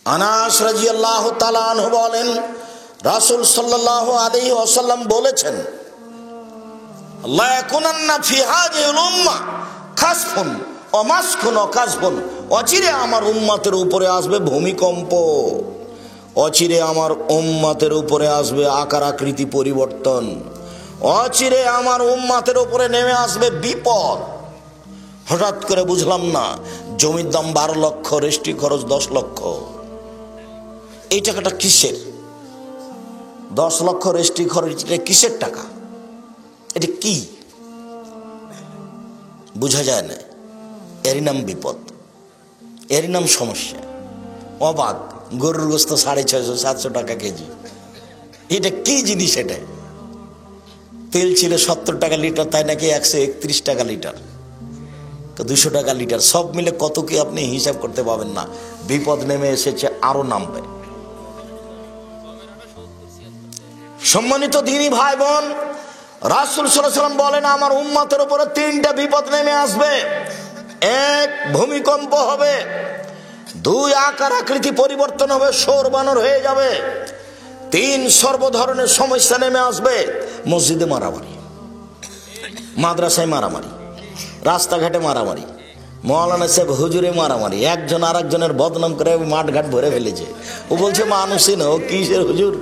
আনাস রাদিয়াল্লাহু তাআলা আনহু বলেন, রাসূল সাল্লাল্লাহু আলাইহি ওয়াসাল্লাম বলেছেন, লা ইয়াকুনান্না ফি হাযিহিল উম্মাহ খাসফুন ওয়া মাসকুন ওয়া কাসফুন, অচিরে আমার উম্মতের উপরে আসবে ভূমিকম্প, অচিরে আমার উম্মতের উপরে আসবে আকার আকৃতি পরিবর্তন, অচিরে আমার উম্মতের উপরে নেমে আসবে বিপদ। হঠাৎ করে বুঝলাম না, জমির দাম 12 লক্ষ, রেজিস্ট্রি খরচ 10 লক্ষ, এই টাকাটা কিসের? 10 লক্ষ রেজিস্ট্রি খরচ, এটা কিসের টাকা? এটা কি বোঝা যায় না। এরই নাম বিপদ, এরই নাম সমস্যা। অবাক, গরুর গোস্ত 650-700 টাকা কেজি, এটা কি জিনিস? এটা তেল ছিল 70 টাকা লিটার, তাই নাকি 131 টাকা লিটার, 200 টাকা লিটার, সব মিলে কত কি আপনি হিসাব করতে পারবেন না। বিপদ নেমে এসেছে, আরো নামবে। সম্মানিত দ্বীনি ভাই বোন, রাসূল সাল্লাল্লাহু আলাইহি ওয়াসাল্লাম বলেন, আমার উম্মতের উপরে 3টা বিপদ নেমে আসবে। 1, ভূমিকম্প হবে। 2, আকার আকৃতি পরিবর্তন হবে, শোর বানর হয়ে যাবে। 3, সর্ব ধরনের সমস্যা নেমে আসবে। মসজিদে মারামারি, মাদ্রাসায় মারামারি, রাস্তাঘাটে মারামারি, মৌলানা সাহেব হুজুরে মারামারি, একজন আর একজনের বদনাম করে মাঠঘাট ভরে ফেলেছে। ও বলছে মানুষই না, ও কিসের হুজুর।